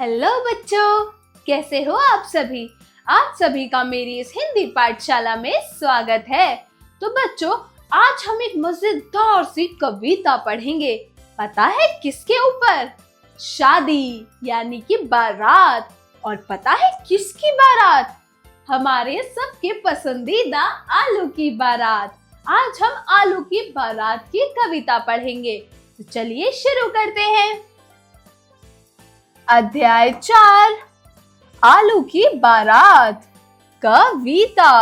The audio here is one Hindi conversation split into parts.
हेलो बच्चों, कैसे हो आप सभी। आप सभी का मेरी इस हिंदी पाठशाला में स्वागत है। तो बच्चों, आज हम एक मजेदार सी कविता पढ़ेंगे। पता है किसके ऊपर? शादी यानी कि बारात। और पता है किसकी बारात? हमारे सबके पसंदीदा आलू की बारात। आज हम आलू की बारात की कविता पढ़ेंगे। तो चलिए शुरू करते हैं। अध्याय 4, आलू की बारात। कविता।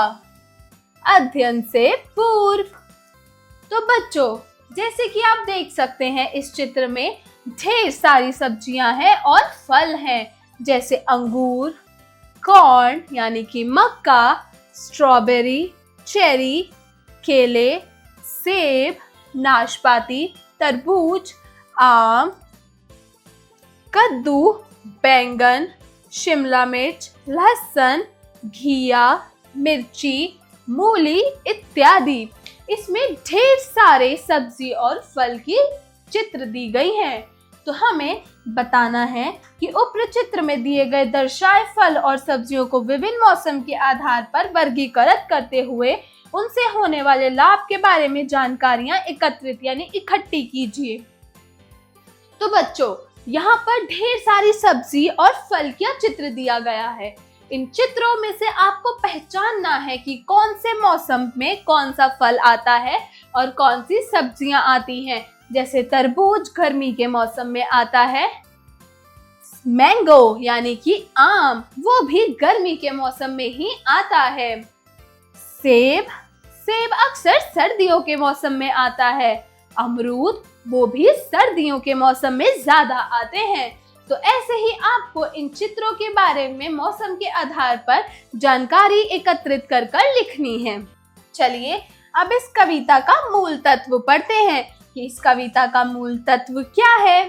अध्ययन से पूर्व। तो बच्चों, जैसे कि आप देख सकते हैं इस चित्र में ढेर सारी सब्जियां हैं और फल हैं, जैसे अंगूर, कॉर्न यानी कि मक्का, स्ट्रॉबेरी, चेरी, केले, सेब, नाशपाती, तरबूज, आम, कद्दू, बैंगन, शिमला मिर्च, लहसुन, घिया, मिर्ची, मूली इत्यादि। इसमें ढेर सारे सब्जी और फल की चित्र दी गई हैं। तो हमें बताना है कि उक्त चित्र में दिए गए दर्शाए फल और सब्जियों को विभिन्न मौसम के आधार पर वर्गीकृत करते हुए उनसे होने वाले लाभ के बारे में जानकारियां एकत्रित यानी इकट्ठी कीजिए। तो बच्चों, यहाँ पर ढेर सारी सब्जी और फल का चित्र दिया गया है। इन चित्रों में से आपको पहचानना है कि कौन से मौसम में कौन सा फल आता है और कौन सी सब्जियां आती हैं। जैसे तरबूज गर्मी के मौसम में आता है, मैंगो यानी कि आम वो भी गर्मी के मौसम में ही आता है। सेब अक्सर सर्दियों के मौसम में आता है। अमरूद वो भी सर्दियों के मौसम में ज्यादा आते हैं। तो ऐसे ही आपको इन चित्रों के बारे में मौसम के आधार पर जानकारी एकत्रित कर लिखनी है। चलिए अब इस कविता का मूल तत्व पढ़ते हैं कि इस कविता का मूल तत्व क्या है।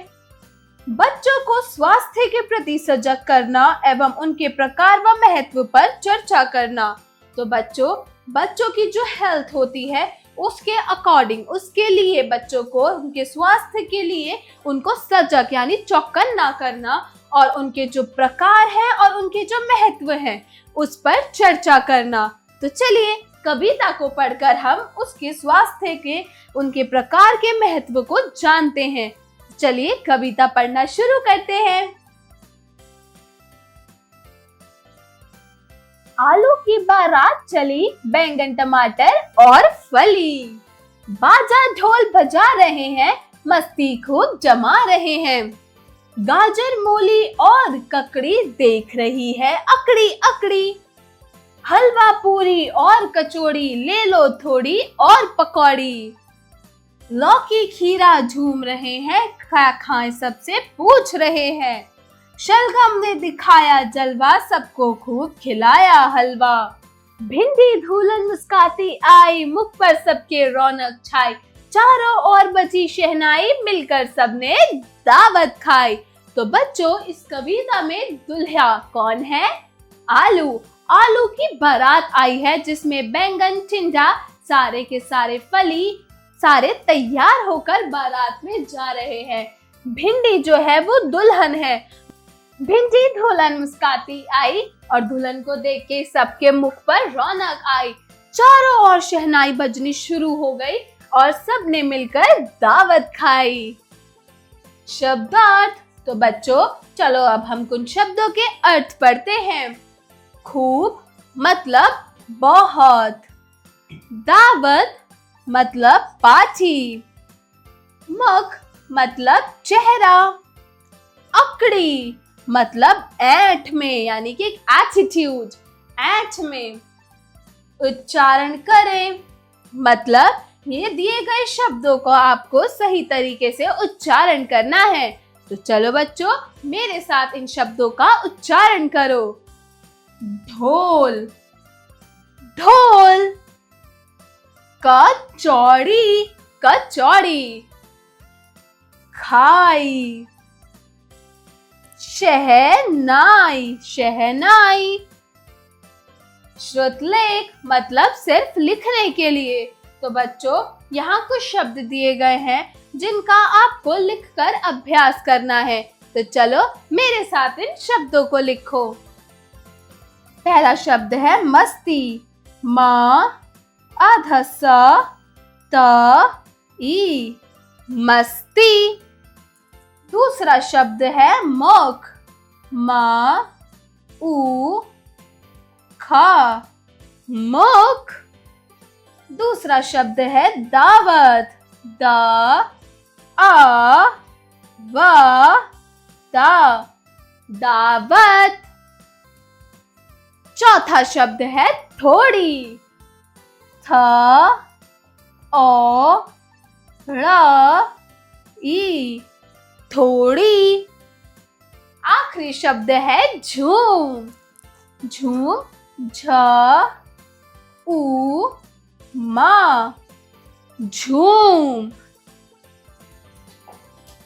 बच्चों को स्वास्थ्य के प्रति सजग करना एवं उनके प्रकार व महत्व पर चर्चा करना। तो बच्चों की जो हेल्थ होती है उसके अकॉर्डिंग, उसके लिए बच्चों को उनके स्वास्थ्य के लिए उनको सजग यानी चौकन्ना करना और उनके जो प्रकार हैं और उनके जो महत्व हैं उस पर चर्चा करना। तो चलिए कविता को पढ़कर हम उसके स्वास्थ्य के, उनके प्रकार के महत्व को जानते हैं। चलिए कविता पढ़ना शुरू करते हैं। आलू की बारात चली, बैंगन टमाटर और फली। बाजा ढोल बजा रहे हैं, मस्ती खूब जमा रहे हैं। गाजर मूली और ककड़ी देख रही है अकड़ी अकड़ी। हलवा पूरी और कचौड़ी ले लो थोड़ी और पकौड़ी। लौकी खीरा झूम रहे हैं, खाएं सबसे पूछ रहे हैं। शलगम ने दिखाया जलवा, सबको खूब खिलाया हलवा। भिंडी धूलन मुस्काती आई, मुख पर सबके रौनक छाई। चारों ओर बजी शहनाई, मिलकर सबने दावत खाई। तो बच्चों, इस कविता में दुल्हा कौन है? आलू की बारात आई है, जिसमें बैंगन, टिंडा, सारे के सारे फली सारे तैयार होकर बारात में जा रहे हैं। भिंडी जो है वो दुल्हन है। भिंडी दुल्हन मुस्काती आई और दुल्हन को देख के सबके मुख पर रौनक आई। चारों ओर शहनाई बजनी शुरू हो गई और सबने मिलकर दावत खाई। शब्दार्थ। तो बच्चों, चलो अब हम कुछ शब्दों के अर्थ पढ़ते हैं। खूब मतलब बहुत। दावत मतलब पार्टी। मुख मतलब चेहरा। अकड़ी मतलब ऐंठ में यानी कि एटीट्यूड, ऐंठ में। उच्चारण करें मतलब ये दिए गए शब्दों को आपको सही तरीके से उच्चारण करना है। तो चलो बच्चों, मेरे साथ इन शब्दों का उच्चारण करो। ढोल, ढोल। कचौड़ी, कचौड़ी। खाई, शहनाई, शहनाई। श्रुतलेख मतलब सिर्फ लिखने के लिए। तो बच्चों, यहाँ कुछ शब्द दिए गए हैं जिनका आपको लिखकर अभ्यास करना है। तो चलो मेरे साथ इन शब्दों को लिखो। पहला शब्द है मस्ती, म आधा स त ई, मस्ती। दूसरा शब्द है मौख, म ऊ ख, मौख। दूसरा शब्द है दावत, द आ व त, दावत। चौथा शब्द है थोड़ी, थ ओ ड़ ई, थोड़ी। आखिरी शब्द है झूम, झूम झ ऊ म, झूम।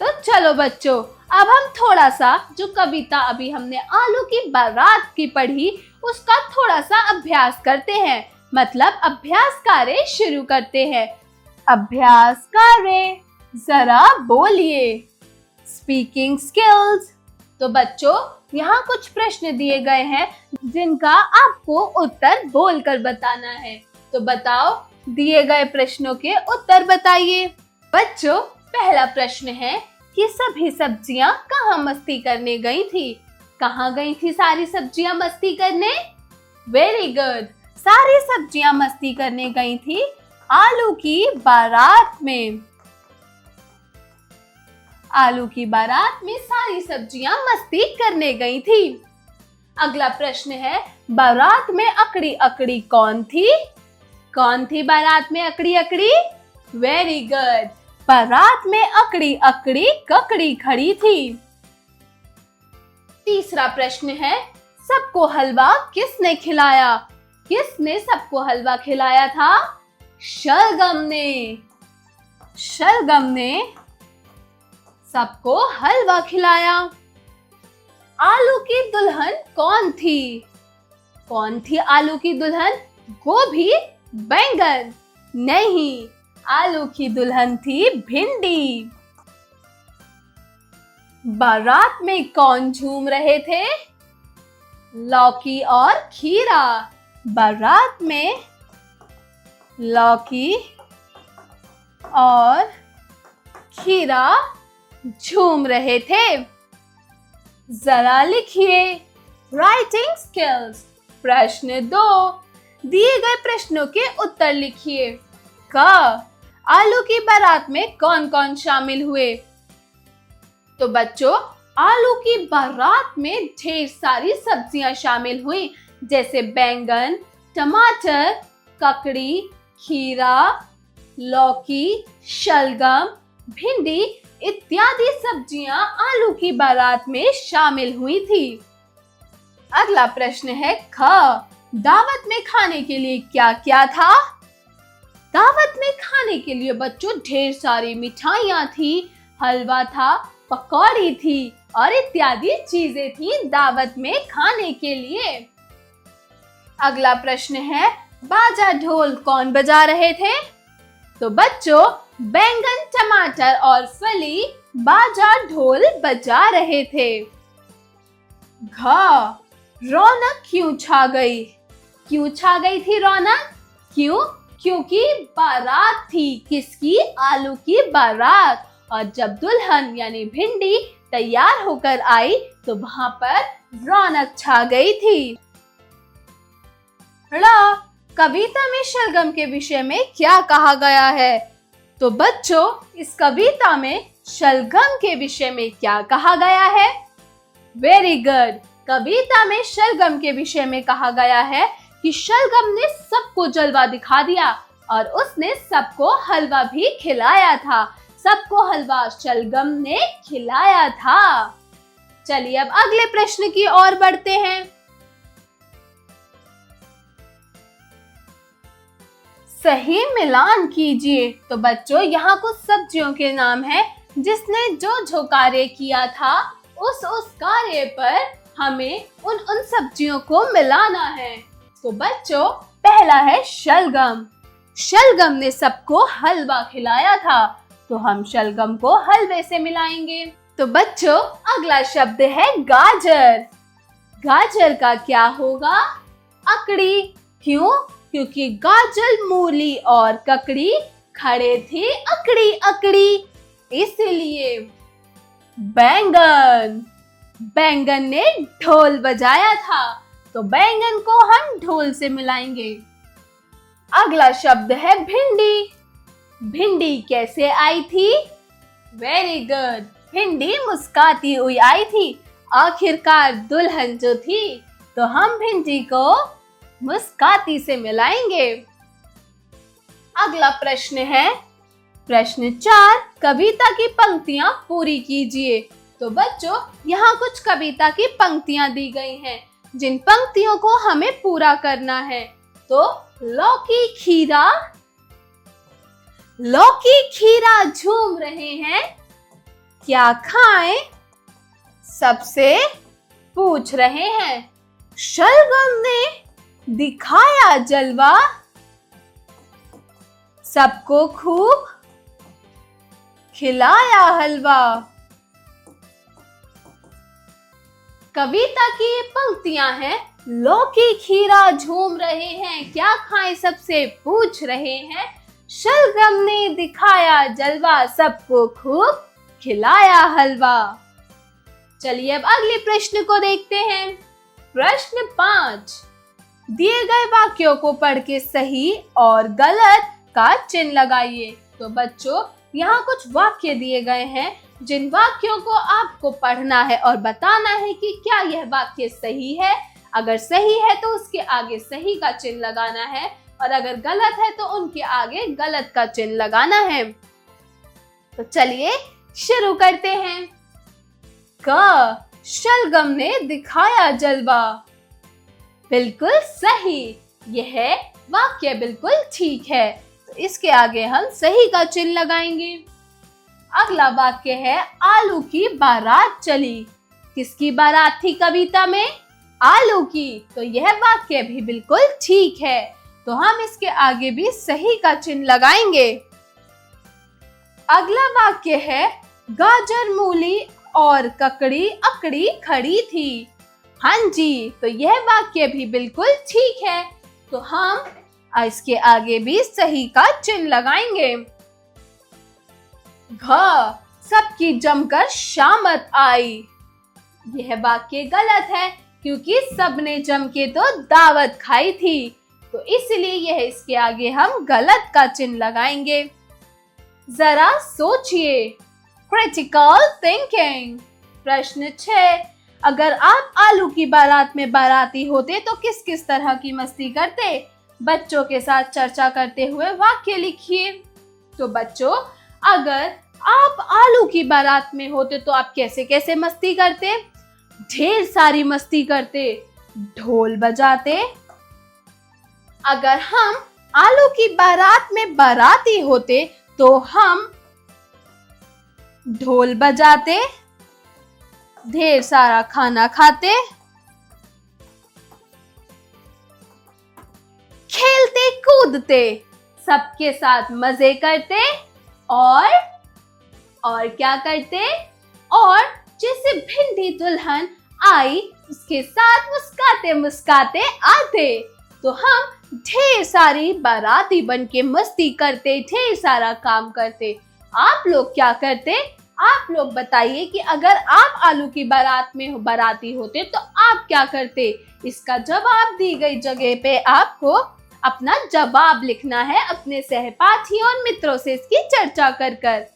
तो चलो बच्चों, अब हम थोड़ा सा जो कविता अभी हमने आलू की बारात की पढ़ी उसका थोड़ा सा अभ्यास करते हैं, मतलब अभ्यास कार्य शुरू करते हैं। अभ्यास कार्य, जरा बोलिए। Speaking skills. तो बच्चों, यहाँ कुछ प्रश्न दिए गए हैं जिनका आपको उत्तर बोलकर बताना है। तो बताओ, दिए गए प्रश्नों के उत्तर बताइए। बच्चों, पहला प्रश्न है कि सभी सब्जियां कहाँ मस्ती करने गई थी? कहाँ गई थी सारी सब्जियां मस्ती करने? वेरी गुड, सारी सब्जियां मस्ती करने गई थी आलू की बारात में। आलू की बारात में सारी सब्जियां मस्ती करने गई थी। अगला प्रश्न है, बारात में अकड़ी अकड़ी कौन थी? कौन थी बारात में अकड़ी अकड़ी? वेरी गुड, बारात में अकड़ी अकड़ी ककड़ी खड़ी थी। तीसरा प्रश्न है, सबको हलवा किसने खिलाया? किसने सबको हलवा खिलाया था? शलगम ने। शलगम ने सबको हलवा खिलाया। आलू की दुल्हन कौन थी? कौन थी आलू की दुल्हन? गोभी, बैंगन? नहीं, आलू की दुल्हन थी भिंडी। बारात में कौन झूम रहे थे? लौकी और खीरा। बारात में लौकी और खीरा झूम रहे थे। जरा लिखिए। Writing skills. प्रश्न 2, दिए गए प्रश्नों के उत्तर लिखिए। क, आलू की बारात में कौन कौन शामिल हुए? तो बच्चों, आलू की बारात में ढेर सारी सब्जियां शामिल हुई, जैसे बैंगन, टमाटर, ककड़ी, खीरा, लौकी, शलगम, भिंडी इत्यादि सब्जियां आलू की बारात में शामिल हुई थी। अगला प्रश्न है ख, दावत में खाने के लिए क्या क्या था? दावत में खाने के लिए बच्चों ढेर सारी मिठाइयाँ थी, हलवा था, पकौड़ी थी और इत्यादि चीजें थी दावत में खाने के लिए। अगला प्रश्न है, बाजा ढोल कौन बजा रहे थे? तो बच्चों, बैंगन, टमाटर और फली बाजा ढोल बजा रहे थे। घ, रौनक क्यों छा गई? क्यों छा गई थी रौनक? क्यों? क्योंकि बारात थी। किसकी? आलू की बारात। और जब दुल्हन यानी भिंडी तैयार होकर आई तो वहां पर रौनक छा गई थी। कविता में शलगम के विषय में क्या कहा गया है? तो बच्चों, इस कविता में शलगम के विषय में क्या कहा गया है? वेरी गुड, कविता में शलगम के विषय में कहा गया है कि शलगम ने सबको जलवा दिखा दिया और उसने सबको हलवा भी खिलाया था। सबको हलवा शलगम ने खिलाया था। चलिए अब अगले प्रश्न की ओर बढ़ते हैं। सही मिलान कीजिए। तो बच्चों, यहाँ कुछ सब्जियों के नाम हैं जिसने जो जो कार्य किया था उस कार्य पर हमें उन सब्जियों को मिलाना है। तो बच्चों, पहला है शलगम। शलगम ने सबको हलवा खिलाया था, तो हम शलगम को हलवे से मिलाएंगे। तो बच्चों अगला शब्द है गाजर। गाजर का क्या होगा? अकड़ी। क्यों? क्योंकि गाजर, मूली और ककड़ी खड़े थे अकड़ी अकड़ी, इसलिए। बैंगन। बैंगन ने ढोल बजाया था, तो बैंगन को हम ढोल से मिलाएंगे। अगला शब्द है भिंडी। भिंडी कैसे आई थी? वेरी गुड, भिंडी मुस्कुराती हुई आई थी। आखिरकार दुल्हन जो थी, तो हम भिंडी को मुस्कुराती से मिलाएंगे। अगला प्रश्न है प्रश्न 4, कविता की पंक्तियां पूरी कीजिए। तो बच्चों यहाँ कुछ कविता की पंक्तियां दी गई हैं, जिन पंक्तियों को हमें पूरा करना है। तो लौकी खीरा झूम रहे हैं, क्या खाएं सबसे पूछ रहे हैं। शलगम ने दिखाया जलवा, सबको खूब खिलाया हलवा। कविता की ये पंक्तियां हैं, लौकी खीरा झूम रहे हैं, क्या खाएं सबसे पूछ रहे हैं। शलगम ने दिखाया जलवा, सबको खूब खिलाया हलवा। चलिए अब अगले प्रश्न को देखते हैं। प्रश्न 5, दिए गए वाक्यों को पढ़ के सही और गलत का चिन्ह लगाइए। तो बच्चों यहाँ कुछ वाक्य दिए गए हैं, जिन वाक्यों को आपको पढ़ना है और बताना है कि क्या यह वाक्य सही है। अगर सही है तो उसके आगे सही का चिन्ह लगाना है, और अगर गलत है तो उनके आगे गलत का चिन्ह लगाना है। तो चलिए शुरू करते हैं। क, शलगम ने दिखाया जलवा। बिल्कुल सही, यह वाक्य बिल्कुल ठीक है, तो इसके आगे हम सही का चिन्ह लगाएंगे। अगला वाक्य है, आलू की बारात चली। किसकी बारात थी कविता में? आलू की, तो यह वाक्य भी बिल्कुल ठीक है, तो हम इसके आगे भी सही का चिन्ह लगाएंगे। अगला वाक्य है, गाजर, मूली और ककड़ी अकड़ी खड़ी थी। हाँ जी, तो यह वाक्य भी बिल्कुल ठीक है, तो हम इसके आगे भी सही का चिन्ह लगाएंगे। घ, सबकी जमकर शामत आई। यह वाक्य गलत है, क्योंकि सबने जम के तो दावत खाई थी, तो इसलिए यह इसके आगे हम गलत का चिन्ह लगाएंगे। जरा सोचिए, क्रिटिकल थिंकिंग। प्रश्न 6, अगर आप आलू की बारात में बाराती होते तो किस किस तरह की मस्ती करते? बच्चों के साथ चर्चा करते हुए वाक्य लिखिए। तो बच्चों अगर आप आलू की बारात में होते तो आप कैसे कैसे मस्ती करते? ढेर सारी मस्ती करते, ढोल बजाते। अगर हम आलू की बारात में बाराती होते तो हम ढोल बजाते, ढेर सारा खाना खाते, खेलते कूदते, सबके साथ मजे करते और क्या करते? और जैसे भिंडी दुल्हन आई उसके साथ मुस्कुराते मुस्कुराते आते, तो हम ढेर सारी बाराती बन के मस्ती करते, ढेर सारा काम करते। आप लोग क्या करते? आप लोग बताइए कि अगर आप आलू की बारात में बाराती होते तो आप क्या करते? इसका जवाब दी गई जगह पे आपको अपना जवाब लिखना है, अपने सहपाठियों और मित्रों से इसकी चर्चा कर कर।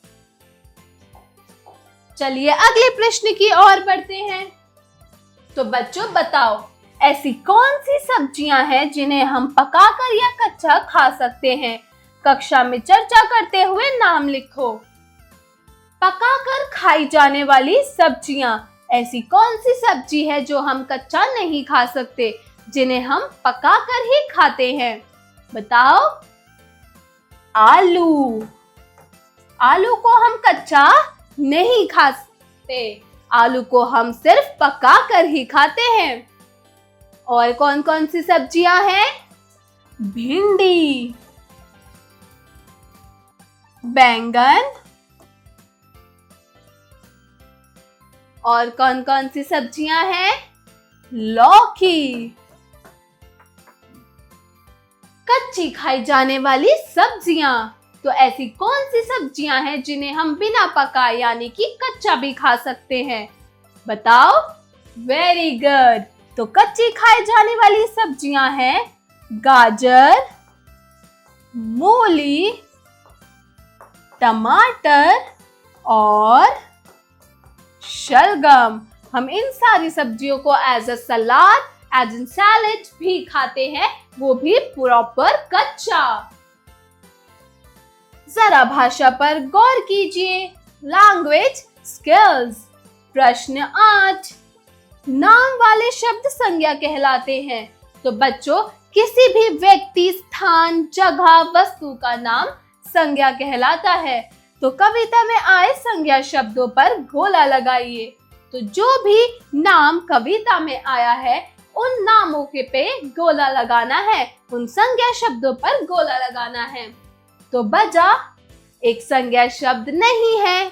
चलिए अगले प्रश्न की ओर बढ़ते हैं। तो बच्चों बताओ, ऐसी कौन सी सब्जियां हैं जिन्हें हम पकाकर या कच्चा खा सकते हैं? कक्षा में चर्चा करते हुए नाम लिखो। पकाकर खाई जाने वाली सब्जियां, ऐसी कौन सी सब्जी है जो हम कच्चा नहीं खा सकते, जिन्हें हम पकाकर ही खाते हैं? बताओ। आलू। आलू को हम कच्चा नहीं खा सकते, आलू को हम सिर्फ पकाकर ही खाते हैं। और कौन कौन सी सब्जियां हैं? भिंडी, बैंगन, और कौन कौन सी सब्जियां हैं? लौकी। कच्ची खाई जाने वाली सब्जियां, तो ऐसी कौन सी सब्जियां हैं जिन्हें हम बिना पकाए यानी कि कच्चा भी खा सकते हैं? बताओ। Very good. तो कच्ची खाई जाने वाली सब्जियां हैं गाजर, मूली, टमाटर और शलगम। हम इन सारी सब्जियों को as a salad, as in salad भी खाते हैं, वो भी प्रॉपर कच्चा। जरा भाषा पर गौर कीजिए। Language skills. प्रश्न 8। नाम वाले शब्द संज्ञा कहलाते हैं। तो बच्चों, किसी भी व्यक्ति, स्थान, जगह, वस्तु का नाम संज्ञा कहलाता है। तो कविता में आए संज्ञा शब्दों पर गोला लगाइए। तो जो भी नाम कविता में आया है, उन नामों के पे गोला लगाना है, उन संज्ञा शब्दों पर गोला लगाना है। तो बजा एक संज्ञा शब्द नहीं है,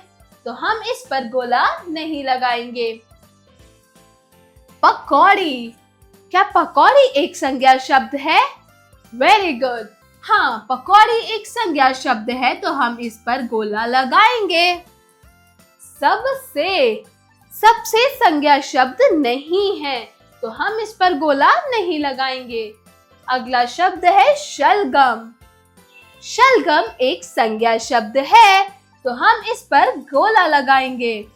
तो हम इस पर गोला नहीं लगाएंगे। पकौड़ी। क्या पकौड़ी एक संज्ञा शब्द है? Very good. हाँ, पकौड़ी एक संज्ञा शब्द है, तो हम इस पर गोला लगाएंगे। सबसे। सबसे संज्ञा शब्द नहीं है, तो हम इस पर गोला नहीं लगाएंगे। अगला शब्द है शलगम। शलगम एक संज्ञा शब्द है, तो हम इस पर गोला लगाएंगे।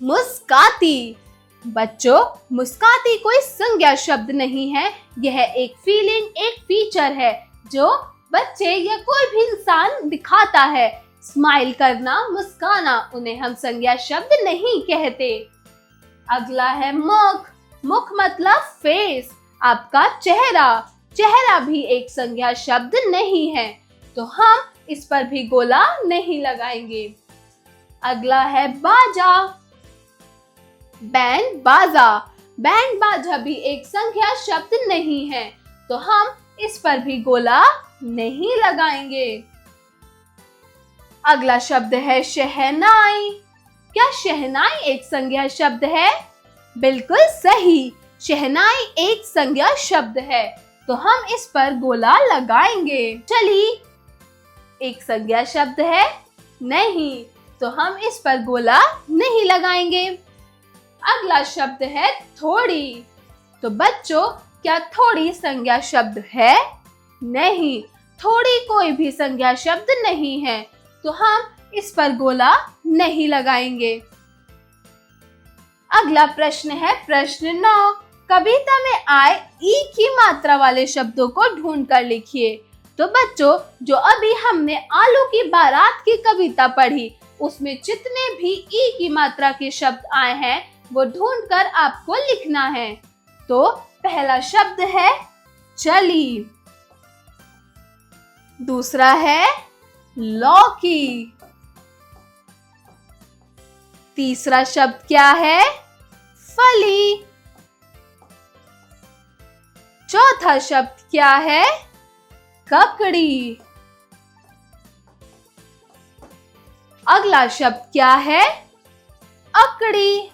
मुस्काती। बच्चों, मुस्काती कोई संज्ञा शब्द नहीं है, यह एक फीलिंग, एक फीचर है जो बच्चे या कोई भी इंसान दिखाता है। स्माइल करना, मुस्काना, उन्हें हम संज्ञा शब्द नहीं कहते। अगला है मुख। मुख मतलब फेस, आपका चेहरा। चेहरा भी एक संज्ञा शब्द नहीं है, तो हम इस पर भी गोला नहीं लगाएंगे। अगला है बाजा। बैंड बाजा। बैंड बाजा भी एक संज्ञा शब्द नहीं है, तो हम इस पर भी गोला नहीं लगाएंगे। अगला शब्द है शहनाई। क्या शहनाई एक संज्ञा शब्द है? बिल्कुल सही, शहनाई एक संज्ञा शब्द है, तो हम इस पर गोला लगाएंगे। चली एक संज्ञा शब्द है? नहीं, तो हम इस पर गोला नहीं लगाएंगे। अगला शब्द है थोड़ी। तो बच्चों, क्या थोड़ी संज्ञा शब्द है? नहीं, थोड़ी कोई भी संज्ञा शब्द नहीं है, तो हम इस पर गोला नहीं लगाएंगे। अगला प्रश्न है प्रश्न 9। कविता में आए ई की मात्रा वाले शब्दों को ढूंढ कर लिखिए। तो बच्चों, जो अभी हमने आलू की बारात की कविता पढ़ी, उसमें जितने भी ई की मात्रा के शब्द आए हैं, वो ढूंढकर आपको लिखना है। तो पहला शब्द है चली, दूसरा है लौकी, तीसरा शब्द क्या है? फली, चौथा शब्द क्या है? ककड़ी, अगला शब्द क्या है? अकड़ी,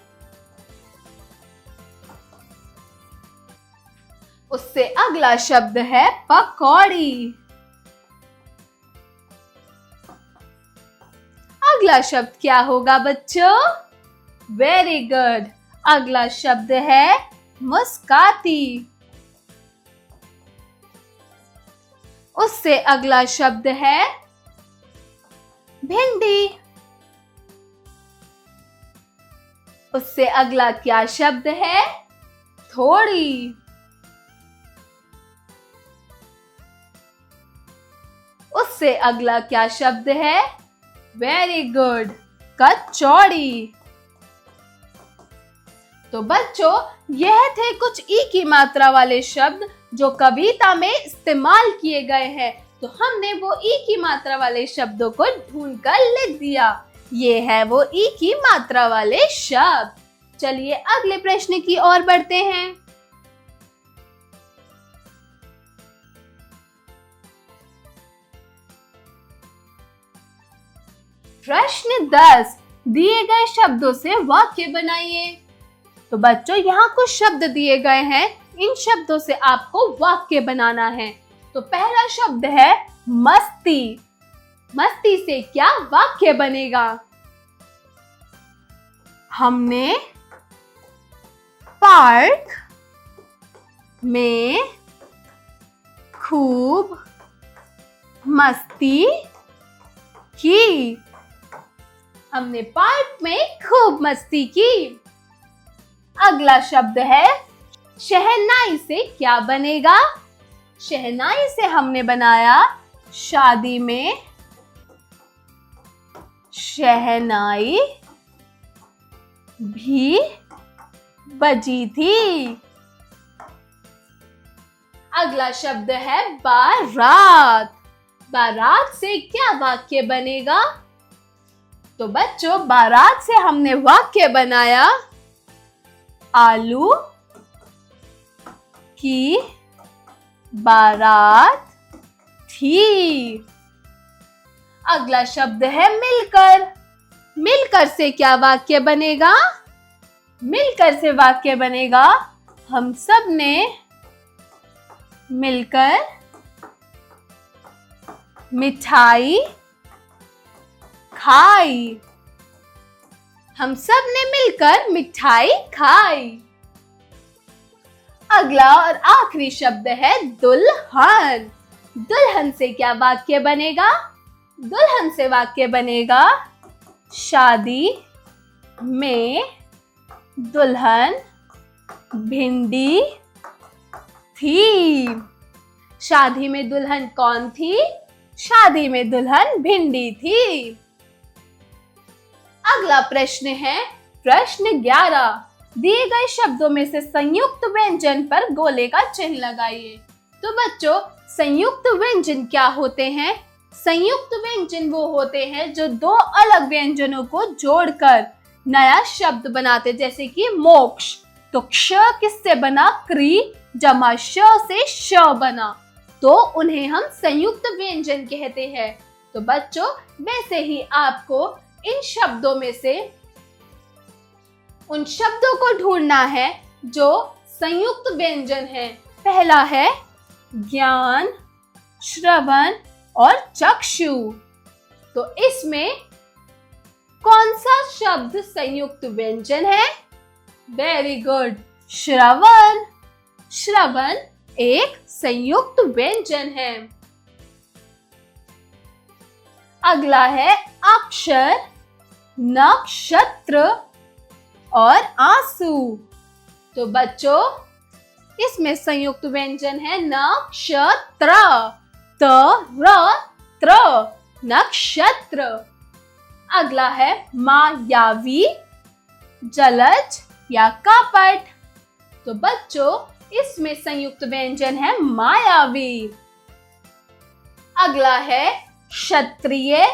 उससे अगला शब्द है पकौड़ी, अगला शब्द क्या होगा बच्चों? वेरी गुड, अगला शब्द है मुस्काती, उससे अगला शब्द है भिंडी, उससे अगला क्या शब्द है? थोड़ी, उससे अगला क्या शब्द है? वेरी गुड, कचौड़ी। तो बच्चों, यह थे कुछ ई की मात्रा वाले शब्द जो कविता में इस्तेमाल किए गए हैं। तो हमने वो ई की मात्रा वाले शब्दों को ढूंढकर लिख दिया। ये है वो ई की मात्रा वाले शब्द। चलिए अगले प्रश्न की ओर बढ़ते हैं। प्रश्न 10। दिए गए शब्दों से वाक्य बनाइए। तो बच्चों यहाँ कुछ शब्द दिए गए हैं, इन शब्दों से आपको वाक्य बनाना है। तो पहला शब्द है मस्ती। मस्ती से क्या वाक्य बनेगा? हमने पार्क में खूब मस्ती की। हमने पार्क में खूब मस्ती की। अगला शब्द है शहनाई से क्या बनेगा? शहनाई से हमने बनाया शादी में शहनाई भी बजी थी। अगला शब्द है बारात। बारात से क्या वाक्य बनेगा? तो बच्चों बारात से हमने वाक्य बनाया आलू की बारात थी। अगला शब्द है मिलकर। मिलकर से क्या वाक्य बनेगा? मिलकर से वाक्य बनेगा हम सब ने मिलकर मिठाई खाई। हम सब ने मिलकर मिठाई खाई। अगला और आखिरी शब्द है दुल्हन। दुल्हन से क्या वाक्य बनेगा? दुल्हन से वाक्य बनेगा शादी में दुल्हन भिंडी थी। शादी में दुल्हन कौन थी? शादी में दुल्हन भिंडी थी। अगला प्रश्न है प्रश्न 11। दिए गए शब्दों में से संयुक्त व्यंजन पर गोले का चिन्ह लगाइए। तो बच्चों संयुक्त व्यंजन क्या होते हैं? संयुक्त व्यंजन वो होते हैं जो दो अलग व्यंजनों को जोड़कर नया शब्द बनाते, जैसे कि मोक्ष। तो क्ष किससे बना? क्री जमा श से श बना, तो उन्हें हम संयुक्त व्यंजन कहते हैं। तो बच्चों वैसे ही आपको इन शब्दों में से उन शब्दों को ढूंढना है जो संयुक्त व्यंजन है। पहला है ज्ञान, श्रवण और चक्षु। तो इसमें कौन सा शब्द संयुक्त व्यंजन है? वेरी गुड, श्रवण। श्रवण एक संयुक्त व्यंजन है। अगला है अक्षर, नक्षत्र और आंसू। तो बच्चों इसमें संयुक्त व्यंजन है नक्षत्र, त र त्र, नक्षत्र। अगला है मायावी, जलज या कपट। तो बच्चों इसमें संयुक्त व्यंजन है मायावी। अगला है क्षत्रिय,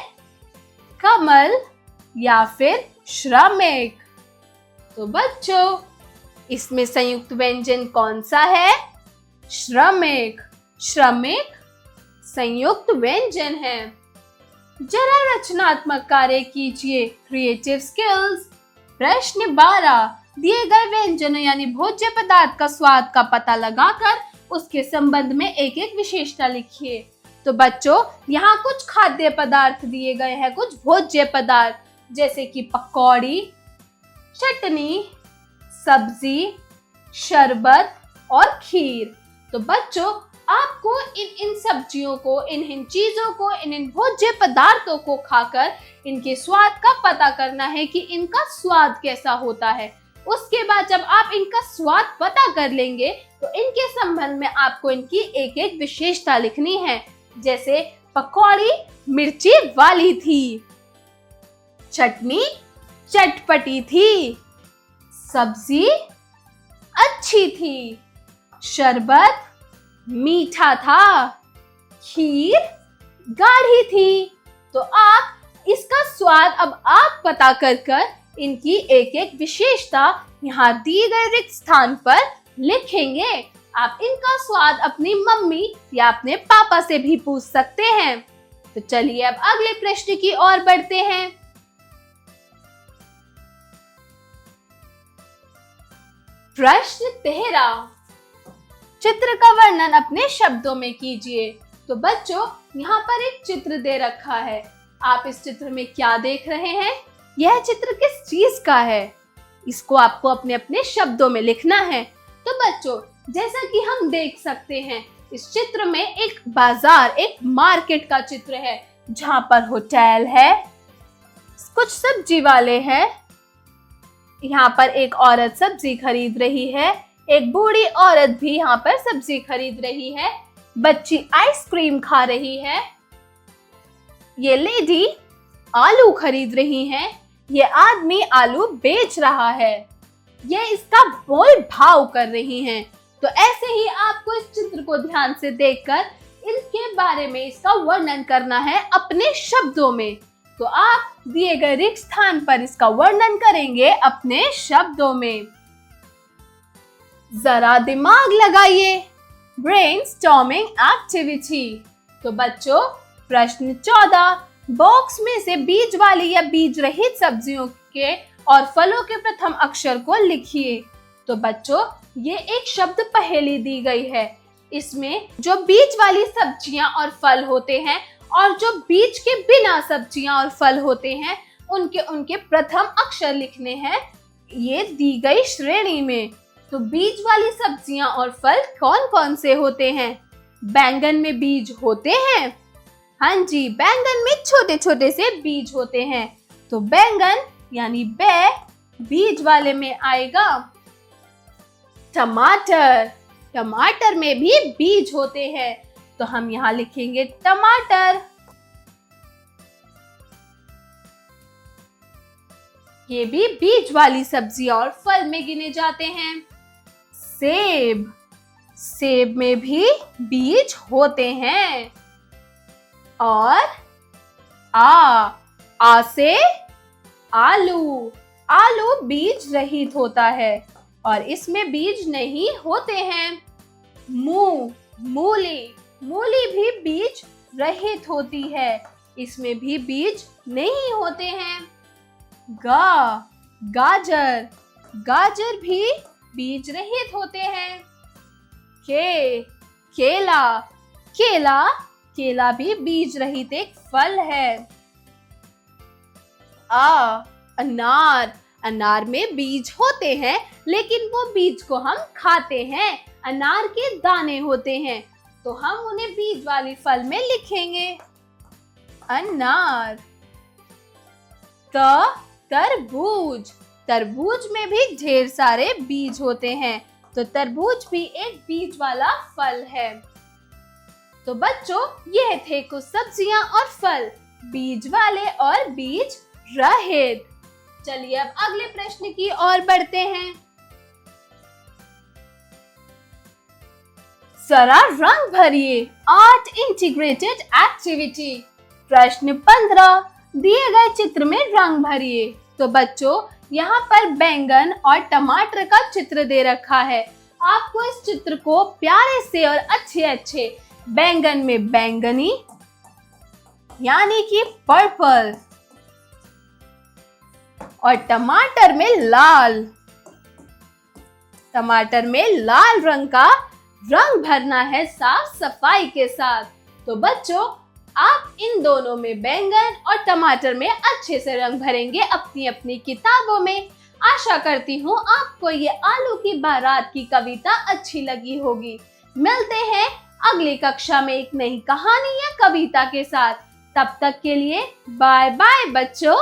कमल या फिर श्रमिक। तो बच्चों इसमें संयुक्त व्यंजन कौन सा है? श्रमिक। श्रमिक संयुक्त व्यंजन है। जरा रचनात्मक कार्य कीजिए, क्रिएटिव स्किल्स। प्रश्न 12। दिए गए व्यंजनों यानी भोज्य पदार्थ का स्वाद का पता लगाकर उसके संबंध में एक एक विशेषता लिखिए। तो बच्चों यहाँ कुछ खाद्य पदार्थ दिए गए हैं, कुछ भोज्य पदार्थ, जैसे कि पकौड़ी, चटनी, सब्जी, शरबत और खीर। तो बच्चों आपको इन सब्जियों को, इन चीजों को, इन भोज्य पदार्थों को खाकर इनके स्वाद का पता करना है कि इनका स्वाद कैसा होता है। उसके बाद जब आप इनका स्वाद पता कर लेंगे तो इनके संबंध में आपको इनकी एक एक विशेषता लिखनी है। जैसे पकौड़ी मिर्ची वाली थी, चटनी चटपटी थी, सब्जी अच्छी थी, शरबत मीठा था, खीर गाढ़ी थी। तो आप इसका स्वाद अब आप पता कर इनकी एक एक विशेषता यहाँ दिए गए रिक्त स्थान पर लिखेंगे। आप इनका स्वाद अपनी मम्मी या अपने पापा से भी पूछ सकते हैं। तो चलिए अब अगले प्रश्न की ओर बढ़ते हैं। प्रश्न 13, चित्र का वर्णन अपने शब्दों में कीजिए। तो बच्चों, यहाँ पर एक चित्र दे रखा है। आप इस चित्र में क्या देख रहे हैं? यह चित्र किस चीज का है? इसको आपको अपने अपने शब्दों में लिखना है। तो बच्चों, जैसा कि हम देख सकते हैं, इस चित्र में एक बाजार, एक मार्केट का चित्र है, जहाँ पर होटल है, कुछ सब्जी वाले हैं। यहाँ पर एक औरत सब्जी खरीद रही है, एक बूढ़ी औरत भी यहाँ पर सब्जी खरीद रही है, बच्ची आइसक्रीम खा रही है, ये लेडी आलू खरीद रही है, ये आदमी आलू बेच रहा है, ये इसका मोल भाव कर रही हैं। तो ऐसे ही आपको इस चित्र को ध्यान से देखकर इनके बारे में इसका वर्णन करना है अपने शब्दों में। तो आप दिए गए रिक्त स्थान पर इसका वर्णन करेंगे अपने शब्दों में। जरा दिमाग लगाइए, ब्रेनस्टॉर्मिंग एक्टिविटी। तो बच्चों, प्रश्न 14, बॉक्स में से बीज वाली या बीज रहित सब्जियों के और फलों के प्रथम अक्षर को लिखिए। तो बच्चों, ये एक शब्द पहेली दी गई है। इसमें जो बीज वाली सब्जियां और फल होते हैं और जो बीज के बिना सब्जियां और फल होते हैं, उनके प्रथम अक्षर लिखने हैं ये दी गई श्रेणी में। तो बीज वाली सब्जियां और फल कौन कौन से होते हैं? बैंगन में बीज होते हैं। हाँ जी, बैंगन में छोटे छोटे से बीज होते हैं। तो बैंगन यानी बीज वाले में आएगा। टमाटर, टमाटर में भी बीज होते हैं, तो हम यहाँ लिखेंगे टमाटर। ये भी बीज वाली सब्जी और फल में गिने जाते हैं। सेब, सेब में भी बीज होते हैं। और आ से आलू, आलू बीज रहित होता है और इसमें बीज नहीं होते हैं। मूली, मूली भी बीज रहित होती है, इसमें भी बीज नहीं होते हैं। गाजर, गाजर भी बीज रहित होते हैं। केला भी बीज रहित एक फल है। अनार, अनार में बीज होते हैं, लेकिन वो बीज को हम खाते हैं। अनार के दाने होते हैं, तो हम उन्हें बीज वाली फल में लिखेंगे अनार। तरबूज, तरबूज में भी ढेर सारे बीज होते हैं, तो तरबूज भी एक बीज वाला फल है। तो बच्चों, यह थे कुछ सब्जियां और फल, बीज वाले और बीज रहित। चलिए अब अगले प्रश्न की ओर बढ़ते हैं। जरा रंग भरिए, आर्ट इंटीग्रेटेड एक्टिविटी। प्रश्न 15, दिए गए चित्र में रंग भरिए। तो बच्चों, यहाँ पर बैंगन और टमाटर का चित्र दे रखा है। आपको इस चित्र को प्यारे से और अच्छे बैंगन में बैंगनी यानी कि पर्पल और टमाटर में लाल, टमाटर में लाल रंग का रंग भरना है साफ सफाई के साथ। तो बच्चों, आप इन दोनों में बैंगन और टमाटर में अच्छे से रंग भरेंगे अपनी अपनी किताबों में। आशा करती हूँ आपको ये आलू की बारात की कविता अच्छी लगी होगी। मिलते हैं अगली कक्षा में एक नई कहानी या कविता के साथ। तब तक के लिए बाय बाय बच्चों।